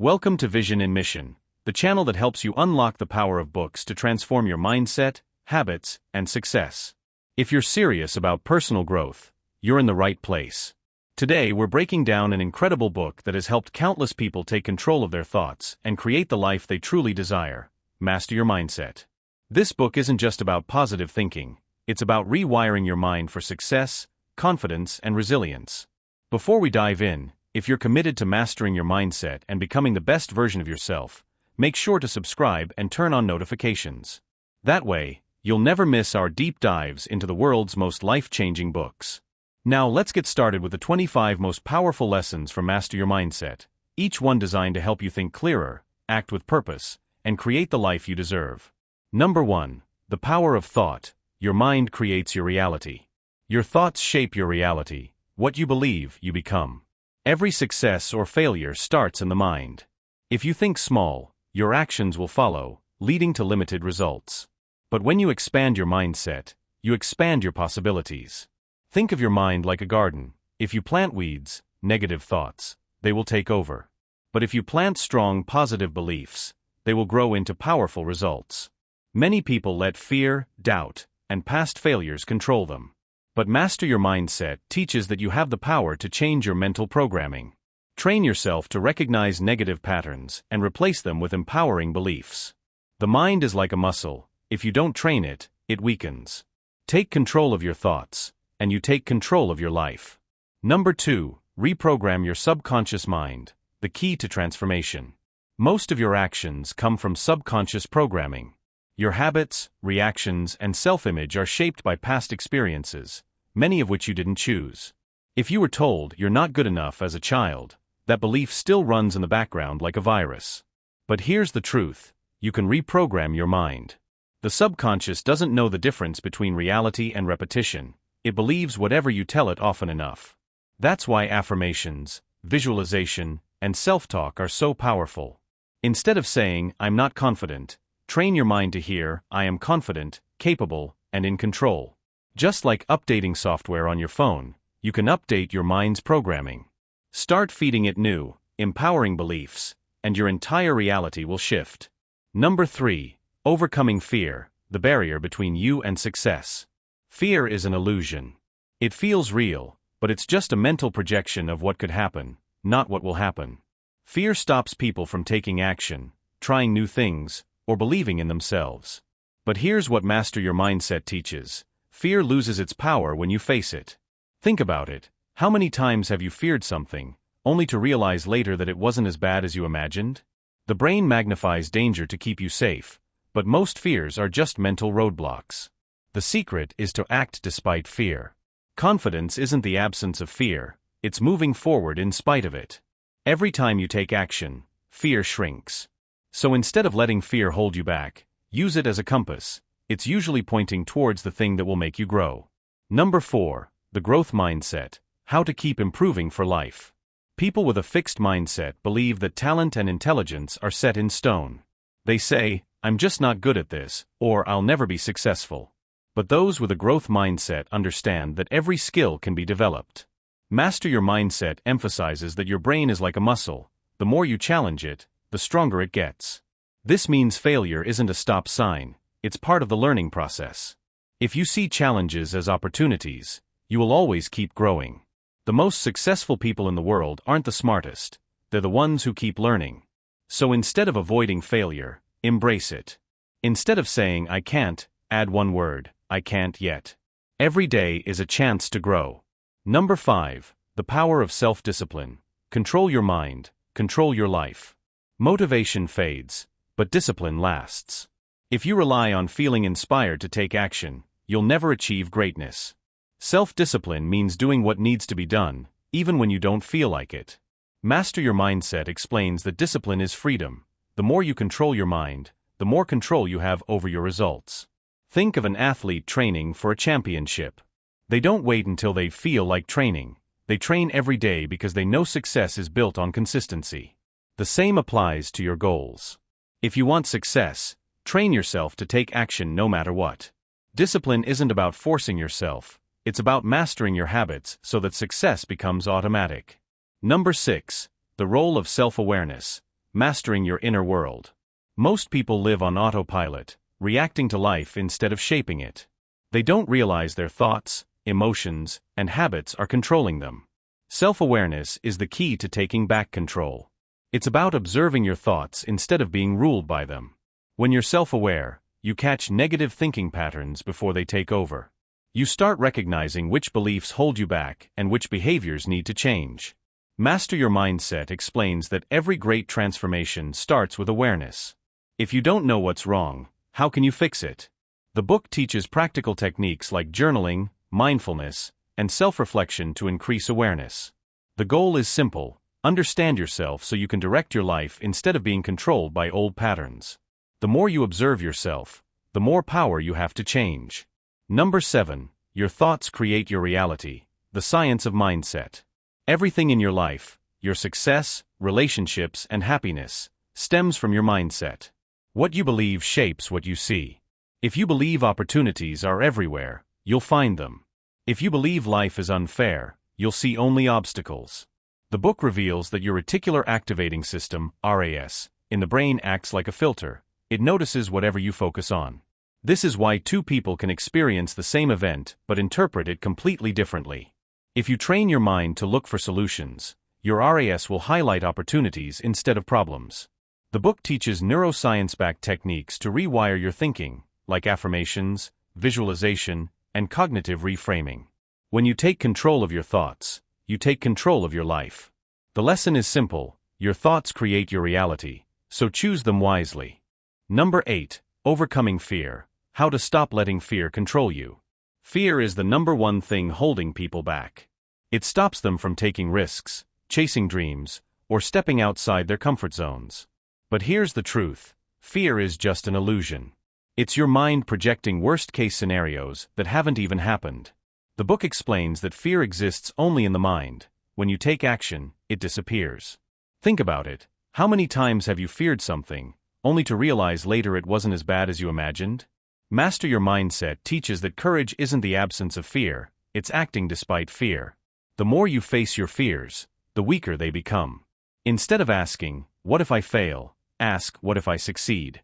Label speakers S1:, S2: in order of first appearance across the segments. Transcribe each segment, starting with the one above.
S1: Welcome to Vision in Mission, the channel that helps you unlock the power of books to transform your mindset, habits, and success. If you're serious about personal growth, you're in the right place. Today we're breaking down an incredible book that has helped countless people take control of their thoughts and create the life they truly desire. Master Your Mindset. This book isn't just about positive thinking, it's about rewiring your mind for success, confidence, and resilience. Before we dive in, if you're committed to mastering your mindset and becoming the best version of yourself, make sure to subscribe and turn on notifications. That way, you'll never miss our deep dives into the world's most life-changing books. Now let's get started with the 25 most powerful lessons from Master Your Mindset, each one designed to help you think clearer, act with purpose, and create the life you deserve. Number 1. The power of thought. Your mind creates your reality. Your thoughts shape your reality. What you believe, you become. Every success or failure starts in the mind. If you think small, your actions will follow, leading to limited results. But when you expand your mindset, you expand your possibilities. Think of your mind like a garden. If you plant weeds, negative thoughts, they will take over. But if you plant strong, positive beliefs, they will grow into powerful results. Many people let fear, doubt, and past failures control them. But Master Your Mindset teaches that you have the power to change your mental programming. Train yourself to recognize negative patterns and replace them with empowering beliefs. The mind is like a muscle. If you don't train it, it weakens. Take control of your thoughts, and you take control of your life. Number 2. Reprogram your subconscious mind, the key to transformation. Most of your actions come from subconscious programming. Your habits, reactions, and self-image are shaped by past experiences, many of which you didn't choose. If you were told you're not good enough as a child, that belief still runs in the background like a virus. But here's the truth: you can reprogram your mind. The subconscious doesn't know the difference between reality and repetition. It believes whatever you tell it often enough. That's why affirmations, visualization, and self-talk are so powerful. Instead of saying, "I'm not confident," train your mind to hear, "I am confident, capable, and in control." Just like updating software on your phone, you can update your mind's programming. Start feeding it new, empowering beliefs, and your entire reality will shift. Number 3. Overcoming fear, the barrier between you and success. Fear is an illusion. It feels real, but it's just a mental projection of what could happen, not what will happen. Fear stops people from taking action, trying new things, or believing in themselves. But here's what Master Your Mindset teaches: fear loses its power when you face it. Think about it. How many times have you feared something, only to realize later that it wasn't as bad as you imagined? The brain magnifies danger to keep you safe, but most fears are just mental roadblocks. The secret is to act despite fear. Confidence isn't the absence of fear, it's moving forward in spite of it. Every time you take action, fear shrinks. So instead of letting fear hold you back, use it as a compass. It's usually pointing towards the thing that will make you grow. Number 4. The growth mindset. How to keep improving for life. People with a fixed mindset believe that talent and intelligence are set in stone. They say, "I'm just not good at this," or "I'll never be successful." But those with a growth mindset understand that every skill can be developed. Master Your Mindset emphasizes that your brain is like a muscle. The more you challenge it, the stronger it gets. This means failure isn't a stop sign, it's part of the learning process. If you see challenges as opportunities, you will always keep growing. The most successful people in the world aren't the smartest, they're the ones who keep learning. So instead of avoiding failure, embrace it. Instead of saying, "I can't," add one word: "I can't yet." Every day is a chance to grow. Number 5. The power of self-discipline. Control your mind, control your life. Motivation fades, but discipline lasts. If you rely on feeling inspired to take action, you'll never achieve greatness. Self-discipline means doing what needs to be done, even when you don't feel like it. Master Your Mindset explains that discipline is freedom. The more you control your mind, the more control you have over your results. Think of an athlete training for a championship. They don't wait until they feel like training. They train every day because they know success is built on consistency. The same applies to your goals. If you want success, train yourself to take action no matter what. Discipline isn't about forcing yourself, it's about mastering your habits so that success becomes automatic. Number 6. The role of self-awareness. Mastering your inner world. Most people live on autopilot, reacting to life instead of shaping it. They don't realize their thoughts, emotions, and habits are controlling them. Self-awareness is the key to taking back control. It's about observing your thoughts instead of being ruled by them. When you're self-aware, you catch negative thinking patterns before they take over. You start recognizing which beliefs hold you back and which behaviors need to change. Master Your Mindset explains that every great transformation starts with awareness. If you don't know what's wrong, how can you fix it? The book teaches practical techniques like journaling, mindfulness, and self-reflection to increase awareness. The goal is simple: understand yourself so you can direct your life instead of being controlled by old patterns. The more you observe yourself, the more power you have to change. Number 7. Your thoughts create your reality. The science of mindset. Everything in your life, your success, relationships, and happiness, stems from your mindset. What you believe shapes what you see. If you believe opportunities are everywhere, you'll find them. If you believe life is unfair, you'll see only obstacles. The book reveals that your reticular activating system, RAS, in the brain acts like a filter. It notices whatever you focus on. This is why two people can experience the same event but interpret it completely differently. If you train your mind to look for solutions, your RAS will highlight opportunities instead of problems. The book teaches neuroscience-backed techniques to rewire your thinking, like affirmations, visualization, and cognitive reframing. When you take control of your thoughts, you take control of your life. The lesson is simple: your thoughts create your reality, so choose them wisely. Number 8. Overcoming fear. How to stop letting fear control you. Fear is the number one thing holding people back. It stops them from taking risks, chasing dreams, or stepping outside their comfort zones. But here's the truth: fear is just an illusion. It's your mind projecting worst-case scenarios that haven't even happened. The book explains that fear exists only in the mind. When you take action, it disappears. Think about it. How many times have you feared something, only to realize later it wasn't as bad as you imagined? Master Your Mindset teaches that courage isn't the absence of fear, it's acting despite fear. The more you face your fears, the weaker they become. Instead of asking, "What if I fail?" ask, "What if I succeed?"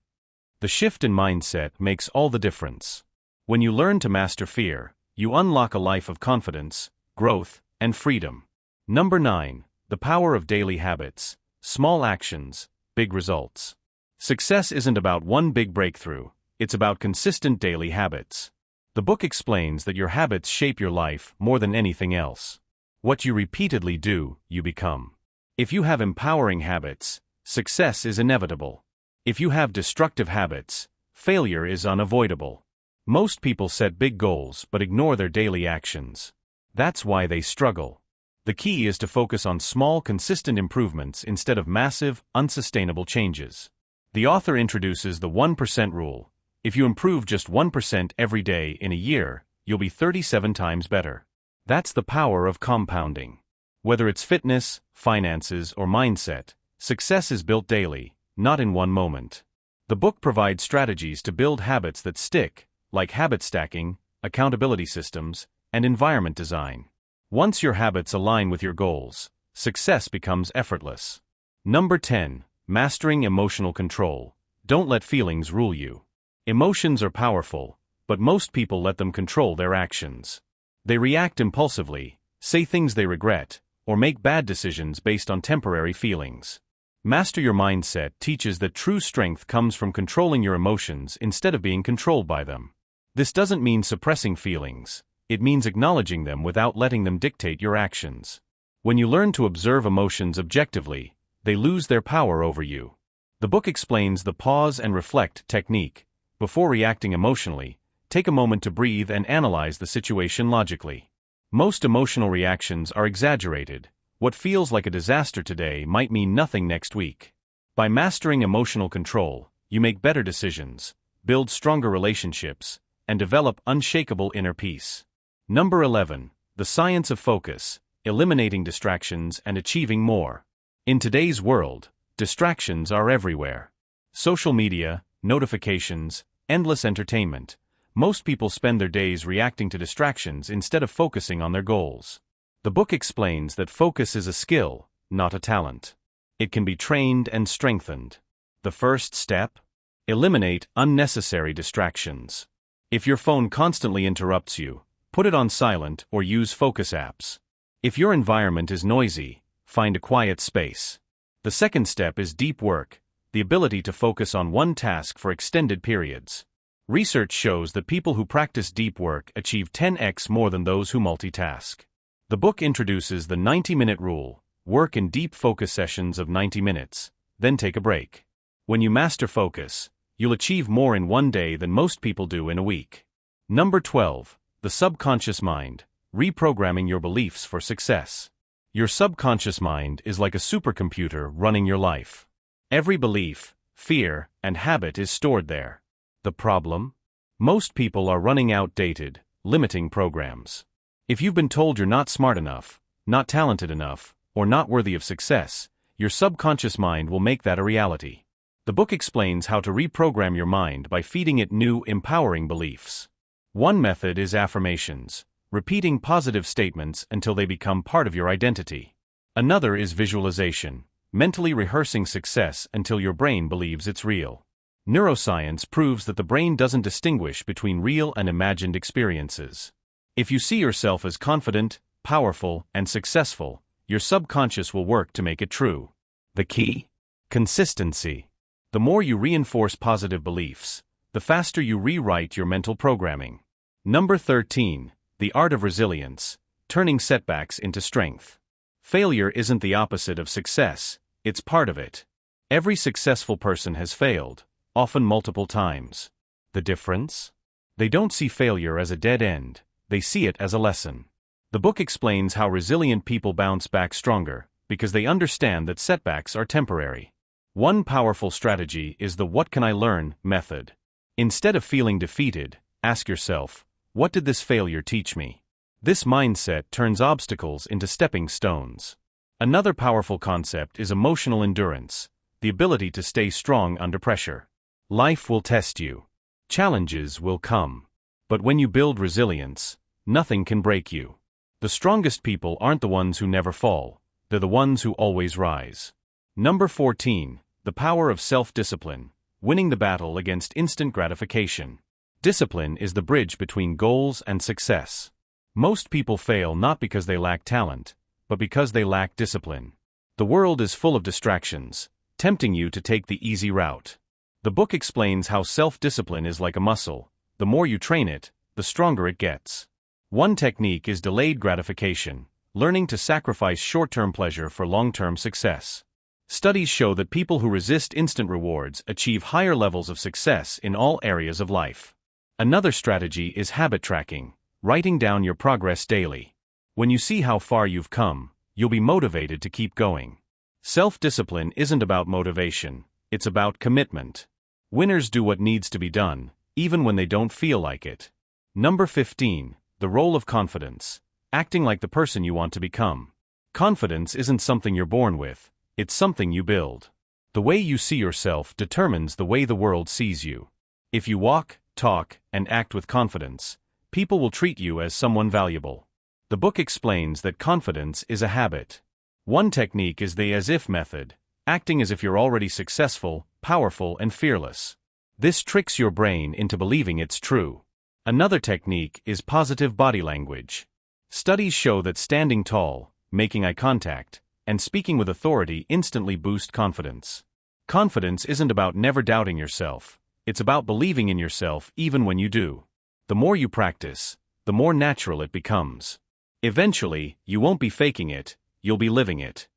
S1: The shift in mindset makes all the difference. When you learn to master fear, you unlock a life of confidence, growth, and freedom. Number 9. The power of daily habits. Small actions, big results. Success isn't about one big breakthrough. It's about consistent daily habits. The book explains that your habits shape your life more than anything else. What you repeatedly do, you become. If you have empowering habits, success is inevitable. If you have destructive habits, failure is unavoidable. Most people set big goals but ignore their daily actions. That's why they struggle. The key is to focus on small, consistent improvements instead of massive, unsustainable changes. The author introduces the 1% rule. If you improve just 1% every day in a year, you'll be 37 times better. That's the power of compounding. Whether it's fitness, finances, or mindset, success is built daily, not in one moment. The book provides strategies to build habits that stick, like habit stacking, accountability systems, and environment design. Once your habits align with your goals, success becomes effortless. Number 10. Mastering emotional control. Don't let feelings rule you. Emotions are powerful, but most people let them control their actions. They react impulsively, say things they regret, or make bad decisions based on temporary feelings. Master Your Mindset teaches that true strength comes from controlling your emotions instead of being controlled by them. This doesn't mean suppressing feelings. It means acknowledging them without letting them dictate your actions. When you learn to observe emotions objectively, they lose their power over you. The book explains the pause and reflect technique. Before reacting emotionally, take a moment to breathe and analyze the situation logically. Most emotional reactions are exaggerated. What feels like a disaster today might mean nothing next week. By mastering emotional control, you make better decisions, build stronger relationships, and develop unshakable inner peace. Number 11. The science of focus, eliminating distractions and achieving more. In today's world, distractions are everywhere. Social media, notifications, endless entertainment. Most people spend their days reacting to distractions instead of focusing on their goals. The book explains that focus is a skill, not a talent. It can be trained and strengthened. The first step? Eliminate unnecessary distractions. If your phone constantly interrupts you, put it on silent or use focus apps. If your environment is noisy, find a quiet space. The second step is deep work, the ability to focus on one task for extended periods. Research shows that people who practice deep work achieve 10x more than those who multitask. The book introduces the 90-minute rule: work in deep focus sessions of 90 minutes, then take a break. When you master focus, you'll achieve more in one day than most people do in a week. Number 12. The subconscious mind, reprogramming your beliefs for success. Your subconscious mind is like a supercomputer running your life. Every belief, fear, and habit is stored there. The problem? Most people are running outdated, limiting programs. If you've been told you're not smart enough, not talented enough, or not worthy of success, your subconscious mind will make that a reality. The book explains how to reprogram your mind by feeding it new, empowering beliefs. One method is affirmations, repeating positive statements until they become part of your identity. Another is visualization, mentally rehearsing success until your brain believes it's real. Neuroscience proves that the brain doesn't distinguish between real and imagined experiences. If you see yourself as confident, powerful, and successful, your subconscious will work to make it true. The key? Consistency. The more you reinforce positive beliefs, the faster you rewrite your mental programming. Number 13. The art of resilience, turning setbacks into strength. Failure isn't the opposite of success, it's part of it. Every successful person has failed, often multiple times. The difference? They don't see failure as a dead end, they see it as a lesson. The book explains how resilient people bounce back stronger, because they understand that setbacks are temporary. One powerful strategy is the "what can I learn" method. Instead of feeling defeated, ask yourself, what did this failure teach me? This mindset turns obstacles into stepping stones. Another powerful concept is emotional endurance, the ability to stay strong under pressure. Life will test you. Challenges will come. But when you build resilience, nothing can break you. The strongest people aren't the ones who never fall, they're the ones who always rise. Number 14. The power of self-discipline, winning the battle against instant gratification. Discipline is the bridge between goals and success. Most people fail not because they lack talent, but because they lack discipline. The world is full of distractions, tempting you to take the easy route. The book explains how self-discipline is like a muscle. The more you train it, the stronger it gets. One technique is delayed gratification, learning to sacrifice short-term pleasure for long-term success. Studies show that people who resist instant rewards achieve higher levels of success in all areas of life. Another strategy is habit tracking, writing down your progress daily. When you see how far you've come, you'll be motivated to keep going. Self-discipline isn't about motivation, it's about commitment. Winners do what needs to be done, even when they don't feel like it. Number 15. The role of confidence, acting like the person you want to become. Confidence isn't something you're born with, it's something you build. The way you see yourself determines the way the world sees you. If you walk, talk, and act with confidence, people will treat you as someone valuable. The book explains that confidence is a habit. One technique is the as-if method, acting as if you're already successful, powerful, and fearless. This tricks your brain into believing it's true. Another technique is positive body language. Studies show that standing tall, making eye contact, and speaking with authority instantly boost confidence. Confidence isn't about never doubting yourself, it's about believing in yourself even when you do. The more you practice, the more natural it becomes. Eventually, you won't be faking it, you'll be living it.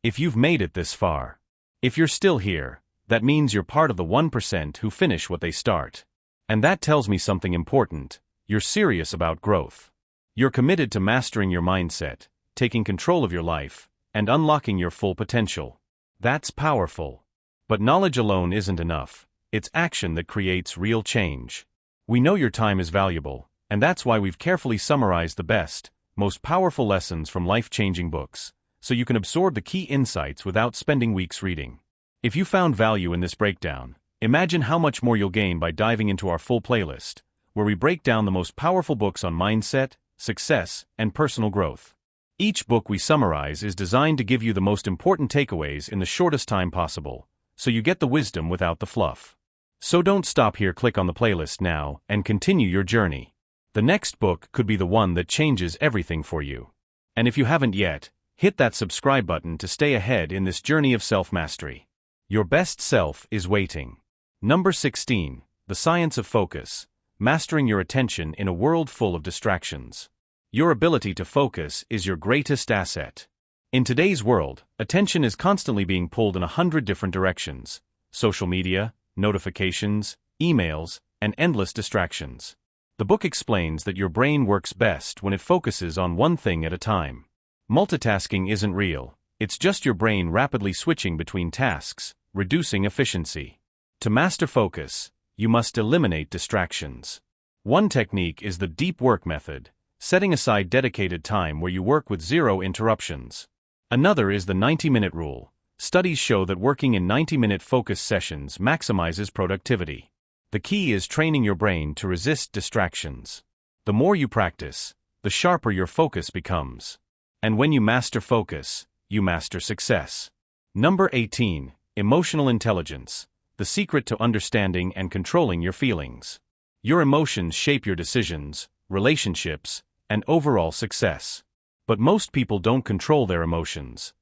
S1: If you've made it this far, if you're still here, that means you're part of the 1% who finish what they start. And that tells me something important: you're serious about growth. You're committed to mastering your mindset, taking control of your life, and unlocking your full potential. That's powerful. But knowledge alone isn't enough, it's action that creates real change. We know your time is valuable, and that's why we've carefully summarized the best, most powerful lessons from life-changing books, so you can absorb the key insights without spending weeks reading. If you found value in this breakdown, imagine how much more you'll gain by diving into our full playlist, where we break down the most powerful books on mindset, success, and personal growth. Each book we summarize is designed to give you the most important takeaways in the shortest time possible, so you get the wisdom without the fluff. So don't stop here, click on the playlist now, and continue your journey. The next book could be the one that changes everything for you. And if you haven't yet, hit that subscribe button to stay ahead in this journey of self-mastery. Your best self is waiting. Number 16. The Science of Focus. Mastering your attention in a world full of distractions. Your ability to focus is your greatest asset. In today's world, attention is constantly being pulled in 100 different directions. Social media, notifications, emails, and endless distractions. The book explains that your brain works best when it focuses on one thing at a time. Multitasking isn't real, it's just your brain rapidly switching between tasks, reducing efficiency. To master focus, you must eliminate distractions. One technique is the deep work method, setting aside dedicated time where you work with zero interruptions. Another is the 90-minute rule. Studies show that working in 90-minute focus sessions maximizes productivity. The key is training your brain to resist distractions. The more you practice, the sharper your focus becomes. And when you master focus, you master success. Number 18. Emotional intelligence. The secret to understanding and controlling your feelings. Your emotions shape your decisions, relationships, and overall success. But most people don't control their emotions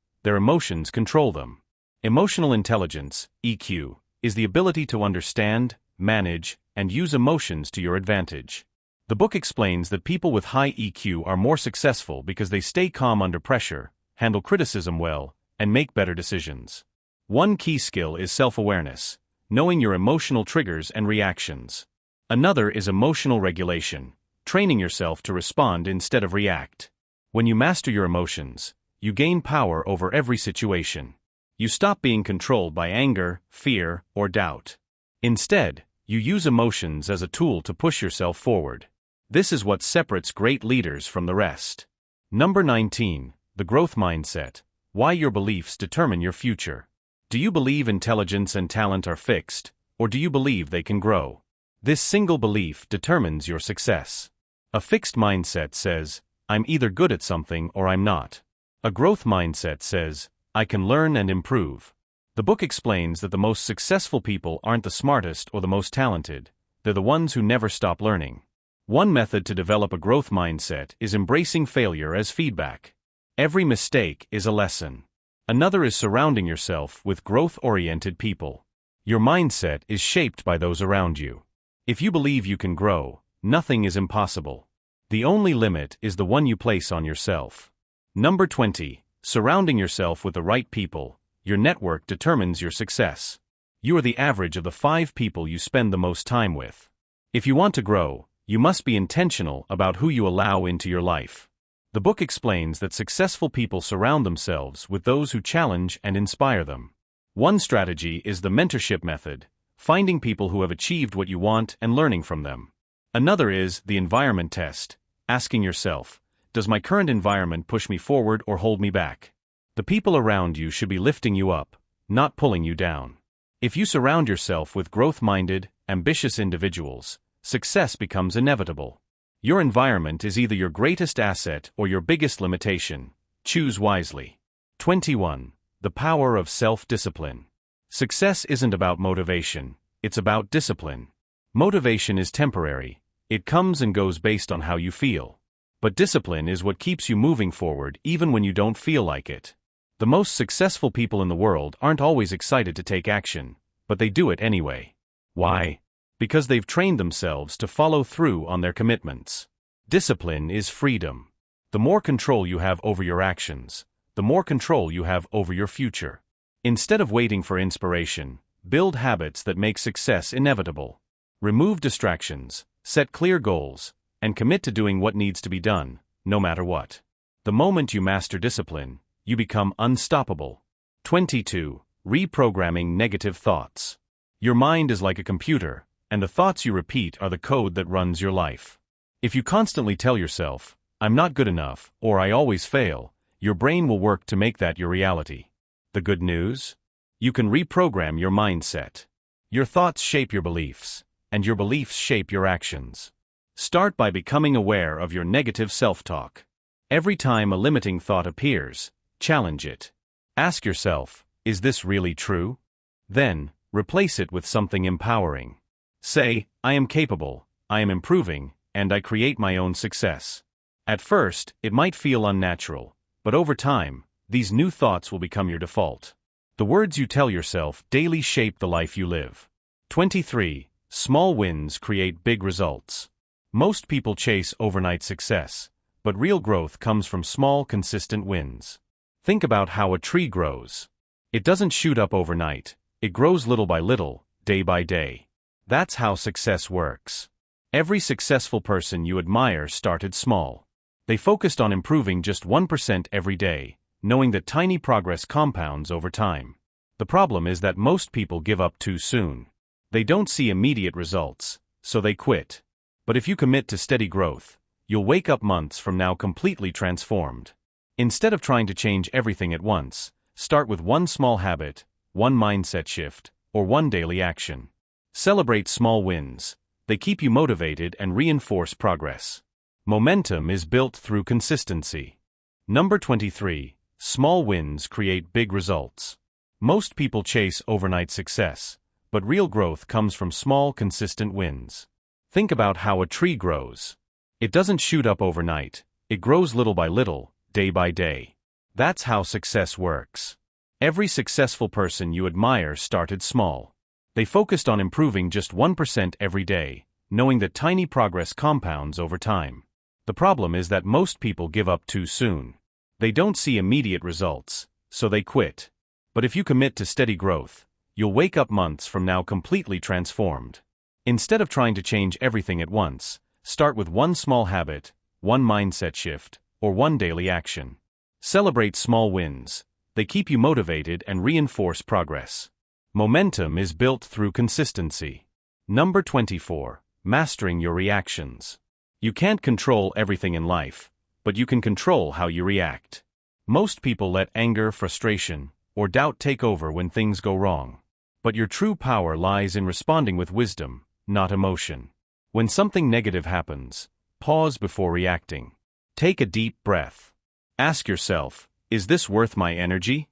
S1: control them. Emotional intelligence, EQ, is the ability to understand, manage, and use emotions to your advantage. The book explains that people with high EQ are more successful because they stay calm under pressure, handle criticism well, and make better decisions. One key skill is self-awareness, knowing your emotional triggers and reactions. Another is emotional regulation, training yourself to respond instead of react. When you master your emotions, you gain power over every situation. You stop being controlled by anger, fear, or doubt. Instead, you use emotions as a tool to push yourself forward. This is what separates great leaders from the rest. Number 19. The growth mindset. Why your beliefs determine your future. Do you believe intelligence and talent are fixed, or do you believe they can grow? This single belief determines your success. A fixed mindset says, I'm either good at something or I'm not. A growth mindset says, I can learn and improve. The book explains that the most successful people aren't the smartest or the most talented, they're the ones who never stop learning. One method to develop a growth mindset is embracing failure as feedback. Every mistake is a lesson. Another is surrounding yourself with growth-oriented people. Your mindset is shaped by those around you. If you believe you can grow, nothing is impossible. The only limit is the one you place on yourself. Number 20. Surrounding yourself with the right people. Your network determines your success. You are the average of the 5 people you spend the most time with. If you want to grow, you must be intentional about who you allow into your life. The book explains that successful people surround themselves with those who challenge and inspire them. One strategy is the mentorship method, finding people who have achieved what you want and learning from them. Another is the environment test, asking yourself, does my current environment push me forward or hold me back? The people around you should be lifting you up, not pulling you down. If you surround yourself with growth-minded, ambitious individuals, success becomes inevitable. Your environment is either your greatest asset or your biggest limitation. Choose wisely. 21. The power of self-discipline. Success isn't about motivation, it's about discipline. Motivation is temporary, it comes and goes based on how you feel. But discipline is what keeps you moving forward even when you don't feel like it. The most successful people in the world aren't always excited to take action, but they do it anyway. Why? Because they've trained themselves to follow through on their commitments. Discipline is freedom. The more control you have over your actions, the more control you have over your future. Instead of waiting for inspiration, build habits that make success inevitable. Remove distractions, set clear goals, and commit to doing what needs to be done, no matter what. The moment you master discipline, you become unstoppable. 22. Reprogramming negative thoughts. Your mind is like a computer, and the thoughts you repeat are the code that runs your life. If you constantly tell yourself, I'm not good enough, or I always fail, your brain will work to make that your reality. The good news? You can reprogram your mindset. Your thoughts shape your beliefs, and your beliefs shape your actions. Start by becoming aware of your negative self-talk. Every time a limiting thought appears, challenge it. Ask yourself, is this really true? Then, replace it with something empowering. Say, I am capable, I am improving, and I create my own success. At first, it might feel unnatural, but over time, these new thoughts will become your default. The words you tell yourself daily shape the life you live. 23. Small wins create big results. Most people chase overnight success, but real growth comes from small, consistent wins. Think about how a tree grows. It doesn't shoot up overnight, it grows little by little, day by day. That's how success works. Every successful person you admire started small. They focused on improving just 1% every day, knowing that tiny progress compounds over time. The problem is that most people give up too soon. They don't see immediate results, so they quit. But if you commit to steady growth, you'll wake up months from now completely transformed. Instead of trying to change everything at once, start with one small habit, one mindset shift, or one daily action. Celebrate small wins. They keep you motivated and reinforce progress. Momentum is built through consistency. Number 23. Small wins create big results. Most people chase overnight success, but real growth comes from small, consistent wins. Think about how a tree grows. It doesn't shoot up overnight, it grows little by little, day by day. That's how success works. Every successful person you admire started small. They focused on improving just 1% every day, knowing that tiny progress compounds over time. The problem is that most people give up too soon. They don't see immediate results, so they quit. But if you commit to steady growth, you'll wake up months from now completely transformed. Instead of trying to change everything at once, start with one small habit, one mindset shift, or one daily action. Celebrate small wins. They keep you motivated and reinforce progress. Momentum is built through consistency. Number 24. Mastering your reactions. You can't control everything in life, but you can control how you react. Most people let anger, frustration, or doubt take over when things go wrong. But your true power lies in responding with wisdom, not emotion. When something negative happens, pause before reacting. Take a deep breath. Ask yourself, is this worth my energy?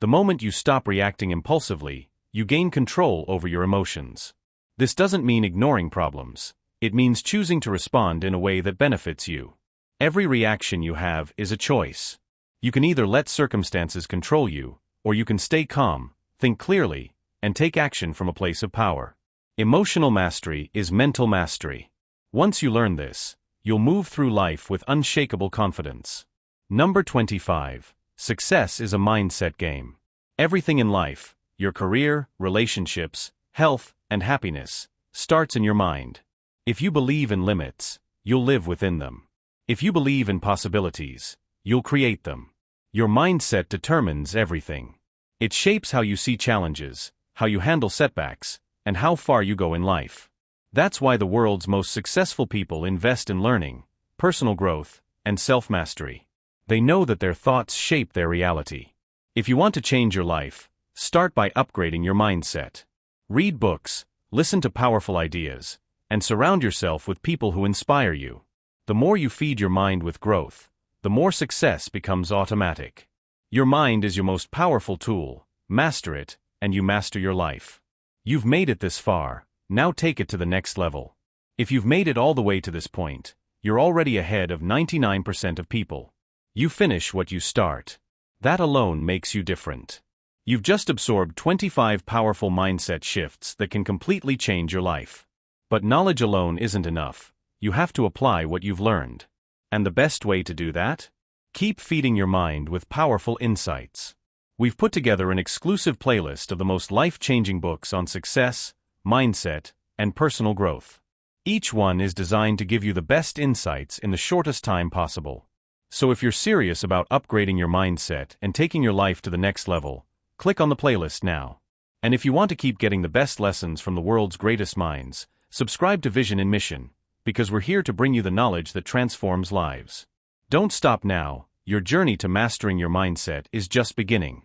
S1: The moment you stop reacting impulsively, you gain control over your emotions. This doesn't mean ignoring problems. It means choosing to respond in a way that benefits you. Every reaction you have is a choice. You can either let circumstances control you, or you can stay calm, think clearly, and take action from a place of power. Emotional mastery is mental mastery. Once you learn this, you'll move through life with unshakable confidence. Number 25. Success is a mindset game. Everything in life, your career, relationships, health, and happiness, starts in your mind. If you believe in limits, you'll live within them. If you believe in possibilities, you'll create them. Your mindset determines everything. It shapes how you see challenges, how you handle setbacks, and how far you go in life. That's why the world's most successful people invest in learning, personal growth, and self-mastery. They know that their thoughts shape their reality. If you want to change your life, start by upgrading your mindset. Read books, listen to powerful ideas, and surround yourself with people who inspire you. The more you feed your mind with growth, the more success becomes automatic. Your mind is your most powerful tool. Master it, and you master your life. You've made it this far, now take it to the next level. If you've made it all the way to this point, you're already ahead of 99% of people. You finish what you start. That alone makes you different. You've just absorbed 25 powerful mindset shifts that can completely change your life. But knowledge alone isn't enough. You have to apply what you've learned. And the best way to do that? Keep feeding your mind with powerful insights. We've put together an exclusive playlist of the most life-changing books on success, mindset, and personal growth. Each one is designed to give you the best insights in the shortest time possible. So if you're serious about upgrading your mindset and taking your life to the next level, click on the playlist now. And if you want to keep getting the best lessons from the world's greatest minds, subscribe to Vision and Mission, because we're here to bring you the knowledge that transforms lives. Don't stop now, your journey to mastering your mindset is just beginning.